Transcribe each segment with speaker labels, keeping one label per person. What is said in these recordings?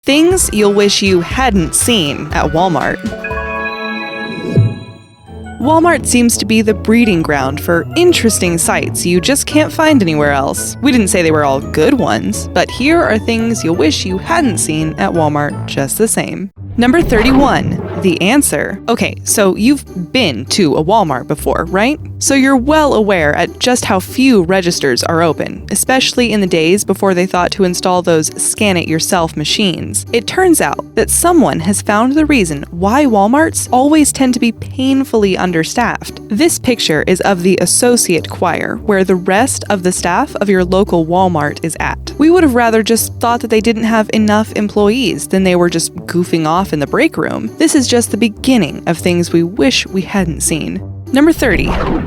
Speaker 1: Things you'll wish you hadn't seen at Walmart. Walmart seems to be the breeding ground for interesting sights you just can't find anywhere else. We didn't say they were all good ones, but here are things you'll wish you hadn't seen at Walmart just the same. Number 31, the answer. Okay, so you've been to a Walmart before, right? So you're well aware at just how few registers are open, especially in the days before they thought to install those scan-it-yourself machines. It turns out that someone has found the reason why Walmarts always tend to be painfully understaffed. This picture is of the associate choir, where the rest of the staff of your local Walmart is at. We would have rather just thought that they didn't have enough employees than they were just goofing off in the break room. This is just the beginning of things we wish we hadn't seen. Number 30.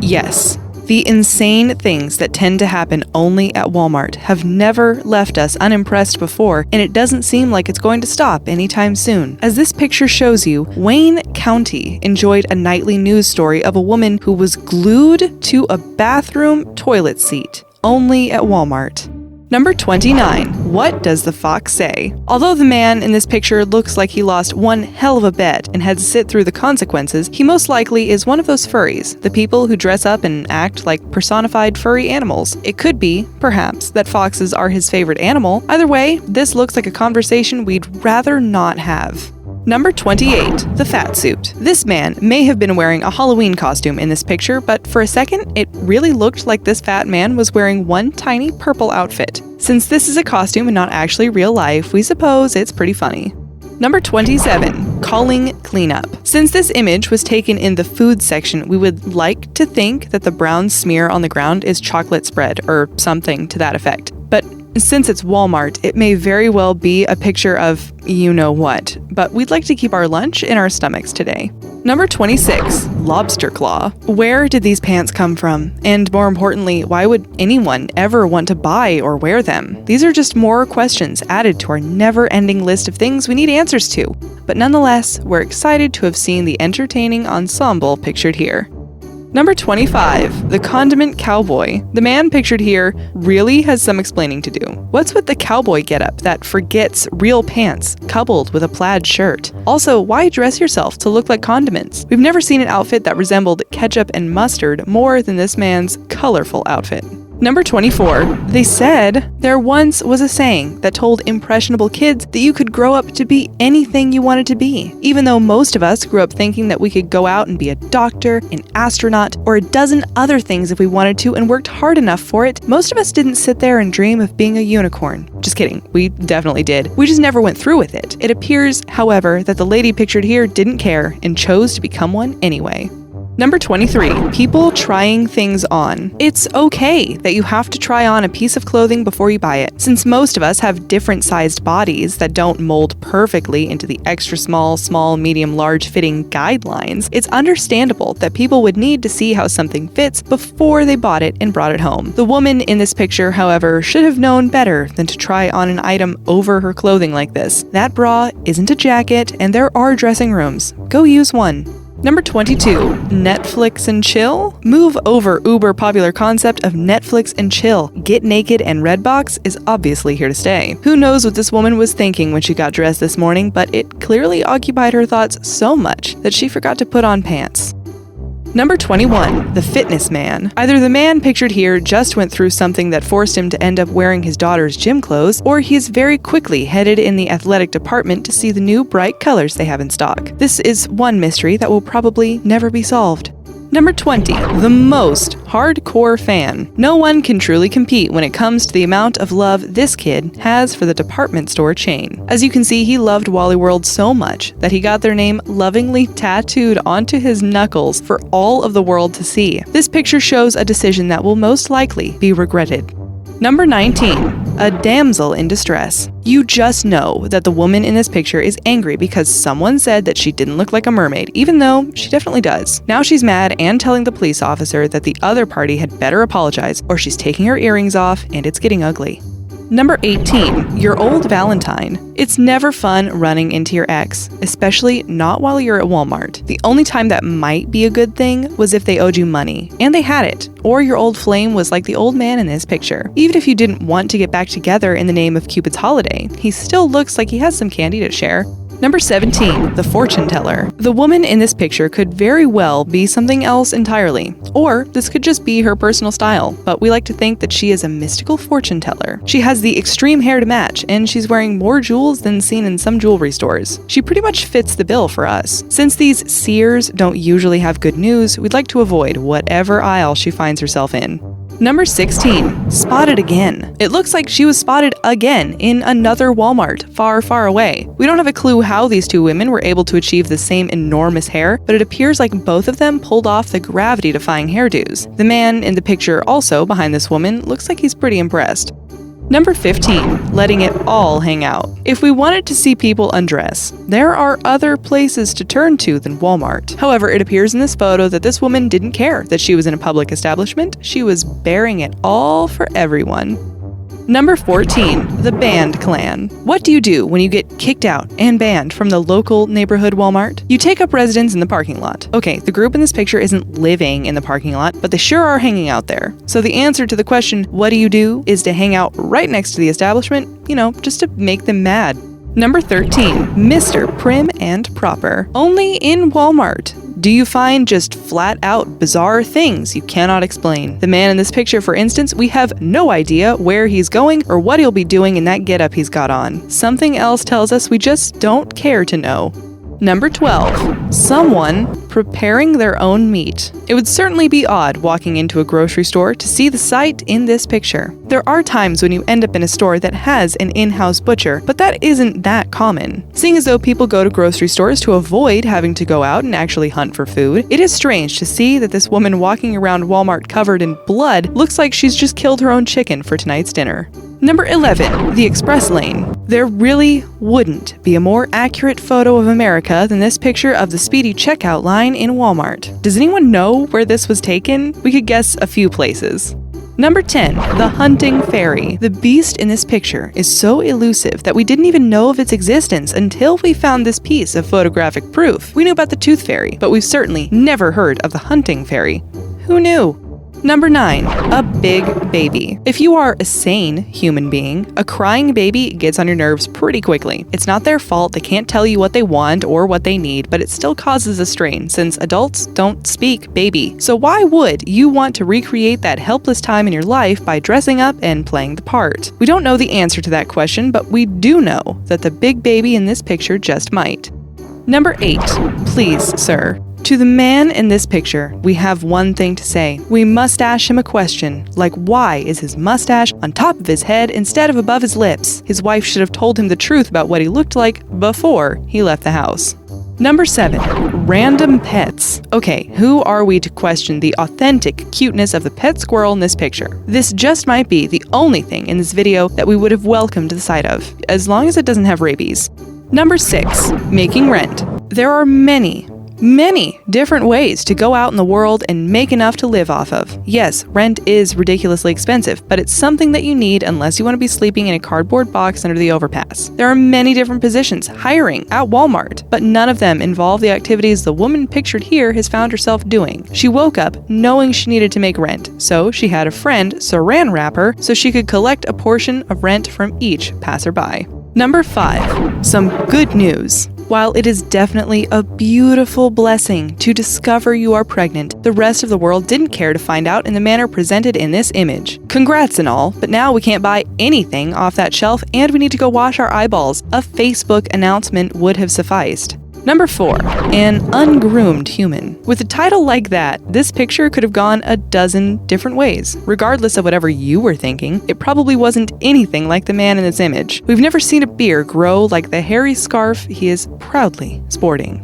Speaker 1: Yes. The insane things that tend to happen only at Walmart have never left us unimpressed before, and it doesn't seem like it's going to stop anytime soon. As this picture shows you, Wayne County enjoyed a nightly news story of a woman who was glued to a bathroom toilet seat, only at Walmart. Number 29. What does the fox say? Although the man in this picture looks like he lost one hell of a bet and had to sit through the consequences, he most likely is one of those furries, the people who dress up and act like personified furry animals. It could be, perhaps, that foxes are his favorite animal. Either way, this looks like a conversation we'd rather not have. Number 28. The fat suit. This man may have been wearing a Halloween costume in this picture, but for a second, it really looked like this fat man was wearing one tiny purple outfit. Since this is a costume and not actually real life, we suppose it's pretty funny. Number 27. Calling cleanup. Since this image was taken in the food section, we would like to think that the brown smear on the ground is chocolate spread or something to that effect. But since it's Walmart, it may very well be a picture of you-know-what, but we'd like to keep our lunch in our stomachs today. Number 26. Lobster Claw. Where did these pants come from? And more importantly, why would anyone ever want to buy or wear them? These are just more questions added to our never-ending list of things we need answers to. But nonetheless, we're excited to have seen the entertaining ensemble pictured here. Number 25. The Condiment Cowboy. The man pictured here really has some explaining to do. What's with the cowboy getup that forgets real pants, coupled with a plaid shirt? Also, why dress yourself to look like condiments? We've never seen an outfit that resembled ketchup and mustard more than this man's colorful outfit. Number 24. They said there once was a saying that told impressionable kids that you could grow up to be anything you wanted to be. Even though most of us grew up thinking that we could go out and be a doctor, an astronaut, or a dozen other things if we wanted to and worked hard enough for it, most of us didn't sit there and dream of being a unicorn. Just kidding, we definitely did. We just never went through with it. It appears, however, that the lady pictured here didn't care and chose to become one anyway. Number 23. People trying things on. It's okay that you have to try on a piece of clothing before you buy it. Since most of us have different sized bodies that don't mold perfectly into the extra small, medium, large fitting guidelines, it's understandable that people would need to see how something fits before they bought it and brought it home. The woman in this picture, however, should have known better than to try on an item over her clothing like this. That bra isn't a jacket, and there are dressing rooms. Go use one. Number 22. Netflix and chill? Move over uber popular concept of Netflix and chill. Get naked and Redbox is obviously here to stay. Who knows what this woman was thinking when she got dressed this morning, but it clearly occupied her thoughts so much that she forgot to put on pants. Number 21. The fitness man. Either the man pictured here just went through something that forced him to end up wearing his daughter's gym clothes, or he's very quickly headed in the athletic department to see the new bright colors they have in stock. This is one mystery that will probably never be solved. Number 20. The most hardcore fan. No one can truly compete when it comes to the amount of love this kid has for the department store chain. As you can see, he loved Wally World so much that he got their name lovingly tattooed onto his knuckles for all of the world to see. This picture shows a decision that will most likely be regretted. Number 19. A damsel in distress. You just know that the woman in this picture is angry because someone said that she didn't look like a mermaid, even though she definitely does. Now she's mad and telling the police officer that the other party had better apologize or she's taking her earrings off and it's getting ugly. Number 18, your old Valentine. It's never fun running into your ex, especially not while you're at Walmart. The only time that might be a good thing was if they owed you money, and they had it, or your old flame was like the old man in this picture. Even if you didn't want to get back together in the name of Cupid's holiday, he still looks like he has some candy to share. Number 17, the fortune teller. The woman in this picture could very well be something else entirely, or this could just be her personal style, but we like to think that she is a mystical fortune teller. She has the extreme hair to match, and she's wearing more jewels than seen in some jewelry stores. She pretty much fits the bill for us. Since these seers don't usually have good news, we'd like to avoid whatever aisle she finds herself in. Number 16, spotted again. It looks like she was spotted again in another Walmart, far, far away. We don't have a clue how these two women were able to achieve the same enormous hair, but it appears like both of them pulled off the gravity-defying hairdos. The man in the picture also behind this woman looks like he's pretty impressed. Number 15, letting it all hang out. If we wanted to see people undress, there are other places to turn to than Walmart. However, it appears in this photo that this woman didn't care that she was in a public establishment. She was bearing it all for everyone. Number 14, the band clan. What do you do when you get kicked out and banned from the local neighborhood Walmart? You take up residence in the parking lot. Okay, the group in this picture isn't living in the parking lot, but they sure are hanging out there. So the answer to the question, what do, is to hang out right next to the establishment, just to make them mad. Number 13, Mr. Prim and Proper. Only in Walmart do you find just flat-out bizarre things you cannot explain. The man in this picture, for instance, we have no idea where he's going or what he'll be doing in that getup he's got on. Something else tells us we just don't care to know. Number 12, someone preparing their own meat. It would certainly be odd walking into a grocery store to see the sight in this picture. There are times when you end up in a store that has an in-house butcher, but that isn't that common. Seeing as though people go to grocery stores to avoid having to go out and actually hunt for food, it is strange to see that this woman walking around Walmart covered in blood looks like she's just killed her own chicken for tonight's dinner. Number 11, the express lane. There really wouldn't be a more accurate photo of America than this picture of the speedy checkout line in Walmart. Does anyone know where this was taken? We could guess a few places. Number 10, the hunting fairy. The beast in this picture is so elusive that we didn't even know of its existence until we found this piece of photographic proof. We knew about the tooth fairy, but we've certainly never heard of the hunting fairy. Who knew? Number 9, a big baby. If you are a sane human being, a crying baby gets on your nerves pretty quickly. It's not their fault, they can't tell you what they want or what they need, but it still causes a strain since adults don't speak baby. So why would you want to recreate that helpless time in your life by dressing up and playing the part? We don't know the answer to that question, but we do know that the big baby in this picture just might. Number 8, please, sir. To the man in this picture, we have one thing to say. We must ask him a question, like why is his mustache on top of his head instead of above his lips? His wife should have told him the truth about what he looked like before he left the house. Number 7, random pets. Okay, who are we to question the authentic cuteness of the pet squirrel in this picture? This just might be the only thing in this video that we would have welcomed the sight of, as long as it doesn't have rabies. Number 6, making rent. There are many different ways to go out in the world and make enough to live off of. Yes, rent is ridiculously expensive, but it's something that you need unless you want to be sleeping in a cardboard box under the overpass. There are many different positions hiring at Walmart, but none of them involve the activities the woman pictured here has found herself doing. She woke up knowing she needed to make rent, so she had a friend saran wrap her so she could collect a portion of rent from each passerby. Number 5, some good news. While it is definitely a beautiful blessing to discover you are pregnant, the rest of the world didn't care to find out in the manner presented in this image. Congrats and all, but now we can't buy anything off that shelf and we need to go wash our eyeballs. A Facebook announcement would have sufficed. Number 4, an ungroomed human. With a title like that, this picture could have gone a dozen different ways. Regardless of whatever you were thinking, it probably wasn't anything like the man in this image. We've never seen a beard grow like the hairy scarf he is proudly sporting.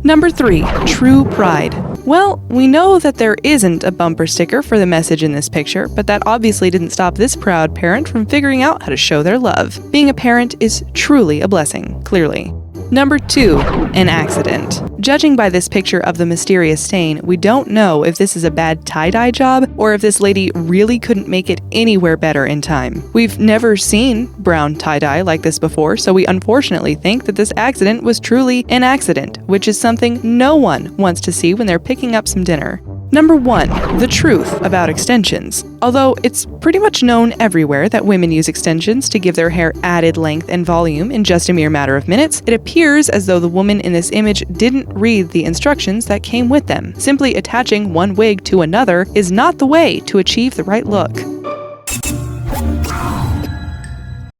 Speaker 1: Number 3, true pride. Well, we know that there isn't a bumper sticker for the message in this picture, but that obviously didn't stop this proud parent from figuring out how to show their love. Being a parent is truly a blessing, clearly. Number 2, an accident. Judging by this picture of the mysterious stain, we don't know if this is a bad tie-dye job or if this lady really couldn't make it anywhere better in time. We've never seen brown tie-dye like this before, so we unfortunately think that this accident was truly an accident, which is something no one wants to see when they're picking up some dinner. Number 1. The truth about extensions. Although it's pretty much known everywhere that women use extensions to give their hair added length and volume in just a mere matter of minutes, it appears as though the woman in this image didn't read the instructions that came with them. Simply attaching one wig to another is not the way to achieve the right look.